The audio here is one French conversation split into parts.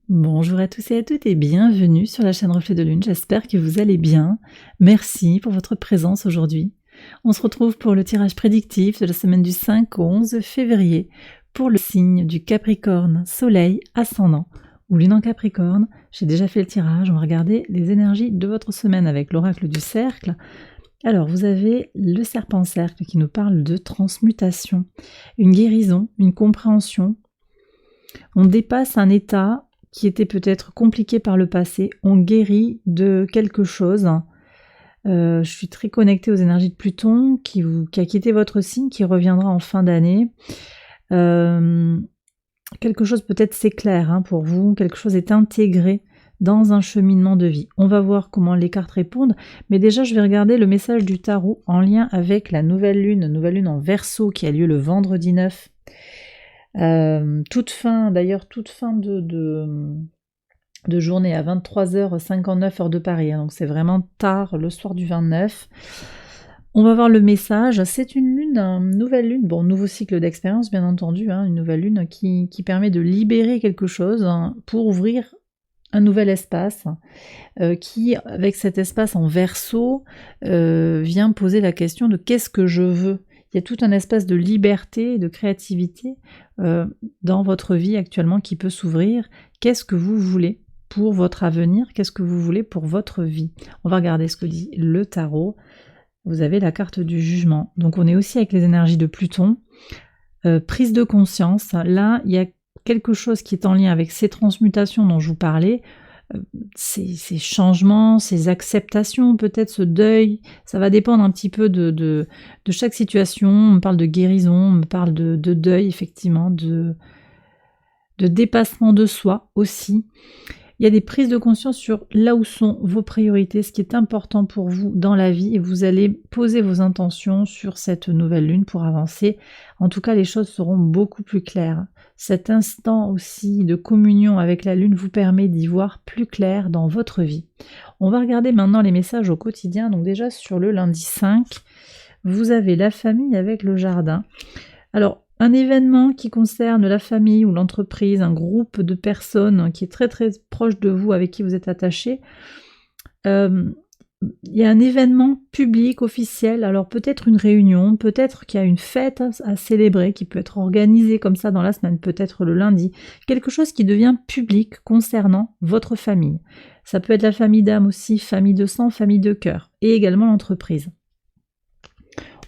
Bonjour à tous et à toutes et bienvenue sur la chaîne Reflet de Lune, j'espère que vous allez bien. Merci pour votre présence aujourd'hui. On se retrouve pour le tirage prédictif de la semaine du 5 au 11 février pour le signe du Capricorne, Soleil, Ascendant ou Lune en Capricorne. J'ai déjà fait le tirage, on va regarder les énergies de votre semaine avec l'oracle du cercle. Alors vous avez le serpent cercle qui nous parle de transmutation, une guérison, une compréhension. On dépasse un état qui était peut-être compliqué par le passé, on guérit de quelque chose. Je suis très connectée aux énergies de Pluton qui a quitté votre signe, qui reviendra en fin d'année. Quelque chose peut-être s'éclaire pour vous, quelque chose est intégré dans un cheminement de vie. On va voir comment les cartes répondent, mais déjà je vais regarder le message du tarot en lien avec la nouvelle lune en Verseau qui a lieu le vendredi 9. Toute fin de journée à 23h59 heure de Paris, donc c'est vraiment tard le soir du 29. On va voir le message, c'est une nouvelle lune, nouveau cycle d'expérience bien entendu, une nouvelle lune qui permet de libérer quelque chose pour ouvrir un nouvel espace qui, avec cet espace en Verseau, vient poser la question de qu'est-ce que je veux. Il y a tout un espace de liberté, de créativité dans votre vie actuellement qui peut s'ouvrir. Qu'est-ce que vous voulez pour votre avenir? Qu'est-ce que vous voulez pour votre vie? On va regarder ce que dit le tarot. Vous avez la carte du jugement. Donc on est aussi avec les énergies de Pluton. Prise de conscience. Là, il y a quelque chose qui est en lien avec ces transmutations dont je vous parlais. Ces changements, ces acceptations, peut-être ce deuil, ça va dépendre un petit peu de chaque situation. On me parle de guérison, on me parle de deuil, effectivement, de dépassement de soi aussi. Il y a des prises de conscience sur là où sont vos priorités, ce qui est important pour vous dans la vie, et vous allez poser vos intentions sur cette nouvelle lune pour avancer. En tout cas, les choses seront beaucoup plus claires. Cet instant aussi de communion avec la lune vous permet d'y voir plus clair dans votre vie. On va regarder maintenant les messages au quotidien. Donc déjà sur le lundi 5, vous avez la famille avec le jardin. Alors, un événement qui concerne la famille ou l'entreprise, un groupe de personnes qui est très très proche de vous, avec qui vous êtes attaché. Il y a un événement public, officiel, alors peut-être une réunion, peut-être qu'il y a une fête à célébrer qui peut être organisée comme ça dans la semaine, peut-être le lundi, quelque chose qui devient public concernant votre famille. Ça peut être la famille d'âme aussi, famille de sang, famille de cœur, et également l'entreprise.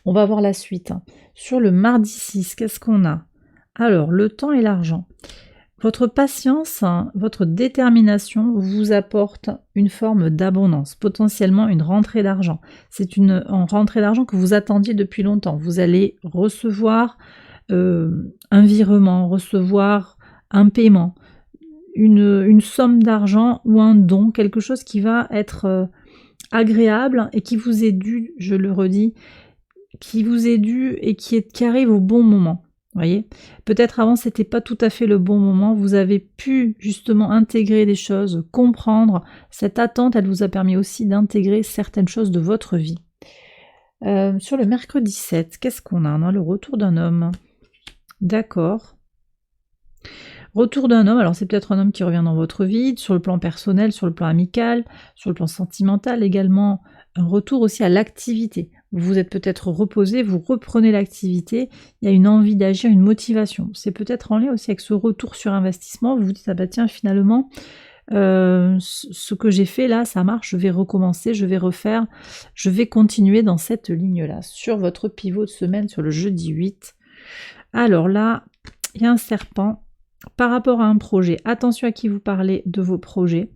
On va voir la suite. Sur le mardi 6, qu'est-ce qu'on a? Alors, le temps et l'argent. Votre patience, votre détermination vous apporte une forme d'abondance, potentiellement une rentrée d'argent. C'est une rentrée d'argent que vous attendiez depuis longtemps. Vous allez recevoir un virement, recevoir un paiement, une somme d'argent ou un don, quelque chose qui va être agréable et qui vous est dû, je le redis, qui vous est dû et qui arrive au bon moment. Voyez, peut-être avant c'était pas tout à fait le bon moment, vous avez pu justement intégrer des choses, comprendre, cette attente elle vous a permis aussi d'intégrer certaines choses de votre vie. Sur le mercredi 7, qu'est-ce qu'on a? On a le retour d'un homme, d'accord. Retour d'un homme, alors c'est peut-être un homme qui revient dans votre vie, sur le plan personnel, sur le plan amical, sur le plan sentimental également, un retour aussi à l'activité. Vous êtes peut-être reposé, vous reprenez l'activité, il y a une envie d'agir, une motivation. C'est peut-être en lien aussi avec ce retour sur investissement, vous vous dites, ah bah tiens, finalement, ce que j'ai fait là, ça marche, je vais recommencer, je vais refaire, je vais continuer dans cette ligne-là. Sur votre pivot de semaine, sur le jeudi 8, alors là, il y a un serpent. Par rapport à un projet, attention à qui vous parlez de vos projets,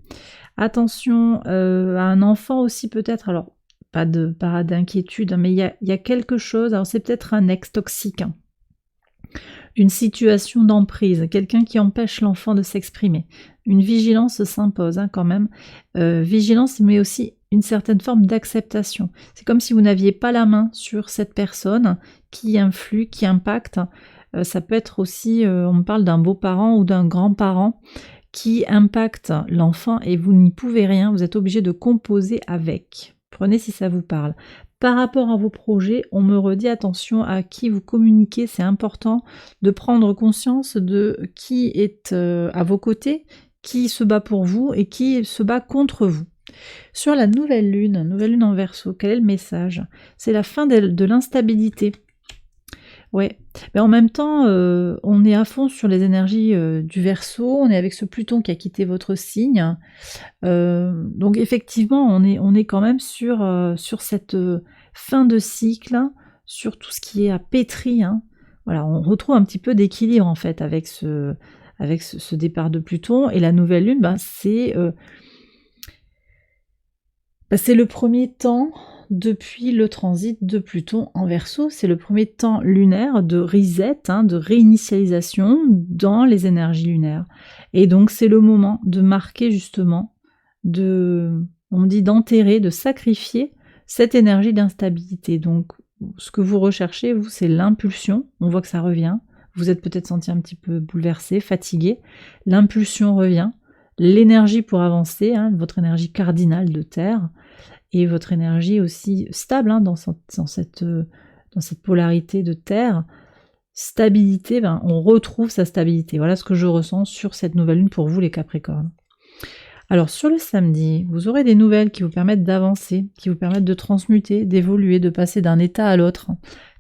attention à un enfant aussi peut-être, alors pas d'inquiétude, mais il y a quelque chose, alors c'est peut-être un ex toxique, une situation d'emprise, quelqu'un qui empêche l'enfant de s'exprimer, une vigilance s'impose quand même, vigilance mais aussi une certaine forme d'acceptation, c'est comme si vous n'aviez pas la main sur cette personne qui influe, qui impacte. Ça peut être aussi, on me parle d'un beau-parent ou d'un grand-parent qui impacte l'enfant et vous n'y pouvez rien, vous êtes obligé de composer avec. Prenez si ça vous parle. Par rapport à vos projets, on me redit attention à qui vous communiquez, c'est important de prendre conscience de qui est à vos côtés, qui se bat pour vous et qui se bat contre vous. Sur la nouvelle lune en Verseau, quel est le message? C'est la fin de l'instabilité. Ouais, mais en même temps, on est à fond sur les énergies du Verseau, on est avec ce Pluton qui a quitté votre signe. Donc effectivement, on est quand même sur cette fin de cycle, sur tout ce qui est à pétri. Hein. Voilà, on retrouve un petit peu d'équilibre en fait avec ce départ de Pluton. Et la nouvelle lune, c'est le premier temps depuis le transit de Pluton en Verseau. C'est le premier temps lunaire de reset, de réinitialisation dans les énergies lunaires. Et donc c'est le moment de marquer justement, on dit d'enterrer, de sacrifier cette énergie d'instabilité. Donc ce que vous recherchez, vous, c'est l'impulsion. On voit que ça revient. Vous êtes peut-être senti un petit peu bouleversé, fatigué. L'impulsion revient. L'énergie pour avancer, votre énergie cardinale de terre, et votre énergie aussi stable dans cette polarité de terre. Stabilité, on retrouve sa stabilité. Voilà ce que je ressens sur cette nouvelle lune pour vous les Capricornes. Alors sur le samedi, vous aurez des nouvelles qui vous permettent d'avancer, qui vous permettent de transmuter, d'évoluer, de passer d'un état à l'autre.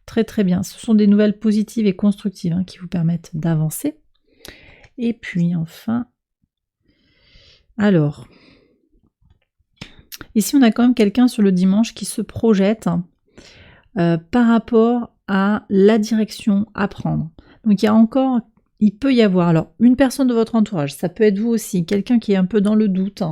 Très très bien. Ce sont des nouvelles positives et constructives qui vous permettent d'avancer. Et puis enfin, alors, ici on a quand même quelqu'un sur le dimanche qui se projette par rapport à la direction à prendre. Donc il peut y avoir alors une personne de votre entourage, ça peut être vous aussi, quelqu'un qui est un peu dans le doute,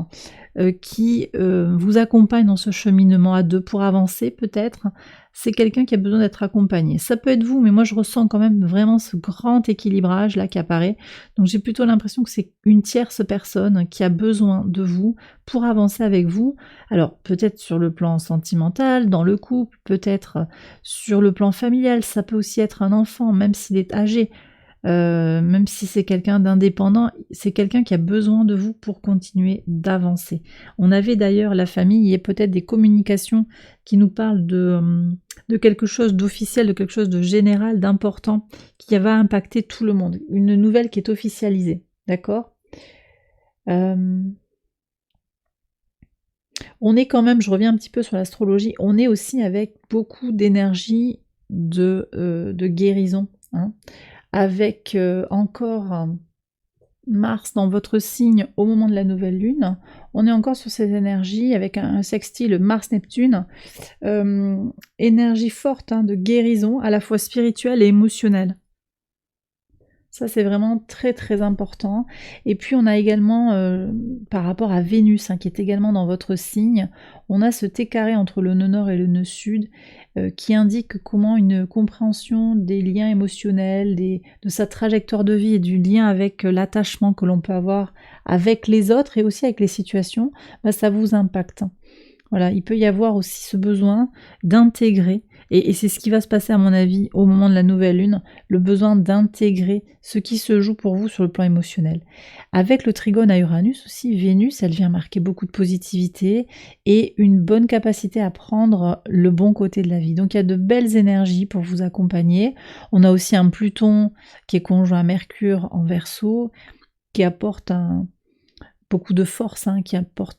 qui vous accompagne dans ce cheminement à deux pour avancer peut-être. C'est quelqu'un qui a besoin d'être accompagné. Ça peut être vous, mais moi je ressens quand même vraiment ce grand équilibrage là qui apparaît. Donc j'ai plutôt l'impression que c'est une tierce personne qui a besoin de vous pour avancer avec vous. Alors peut-être sur le plan sentimental, dans le couple, peut-être sur le plan familial, ça peut aussi être un enfant, même s'il est âgé. Même si c'est quelqu'un d'indépendant, c'est quelqu'un qui a besoin de vous pour continuer d'avancer. On avait d'ailleurs la famille et peut-être des communications qui nous parlent de quelque chose d'officiel, de quelque chose de général, d'important, qui va impacter tout le monde. Une nouvelle qui est officialisée, d'accord ? On est quand même, je reviens un petit peu sur l'astrologie, on est aussi avec beaucoup d'énergie de guérison, avec encore Mars dans votre signe au moment de la nouvelle lune, on est encore sur ces énergies avec un sextile Mars-Neptune, énergie forte de guérison à la fois spirituelle et émotionnelle. Ça c'est vraiment très très important. Et puis on a également, par rapport à Vénus, qui est également dans votre signe, on a ce T carré entre le nœud nord et le nœud sud, qui indique comment une compréhension des liens émotionnels, de sa trajectoire de vie et du lien avec l'attachement que l'on peut avoir avec les autres et aussi avec les situations, ça vous impacte. Voilà, il peut y avoir aussi ce besoin d'intégrer, et c'est ce qui va se passer à mon avis au moment de la nouvelle lune, le besoin d'intégrer ce qui se joue pour vous sur le plan émotionnel. Avec le trigone à Uranus aussi, Vénus, elle vient marquer beaucoup de positivité et une bonne capacité à prendre le bon côté de la vie. Donc il y a de belles énergies pour vous accompagner. On a aussi un Pluton qui est conjoint à Mercure en Verseau, qui apporte beaucoup de force, qui apporte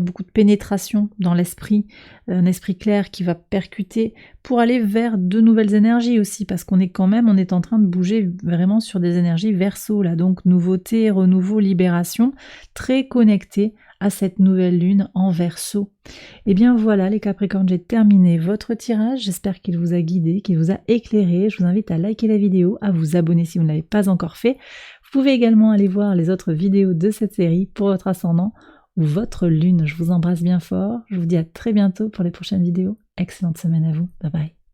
beaucoup de pénétration dans l'esprit, un esprit clair qui va percuter pour aller vers de nouvelles énergies aussi, parce on est en train de bouger vraiment sur des énergies Verseau là, donc nouveauté, renouveau, libération, très connecté à cette nouvelle lune en Verseau. Et bien voilà les Capricornes, j'ai terminé votre tirage, j'espère qu'il vous a guidé, qu'il vous a éclairé. Je vous invite à liker la vidéo, à vous abonner si vous ne l'avez pas encore fait. Vous pouvez également aller voir les autres vidéos de cette série pour votre ascendant ou votre lune. Je vous embrasse bien fort, je vous dis à très bientôt pour les prochaines vidéos. Excellente semaine à vous, bye bye.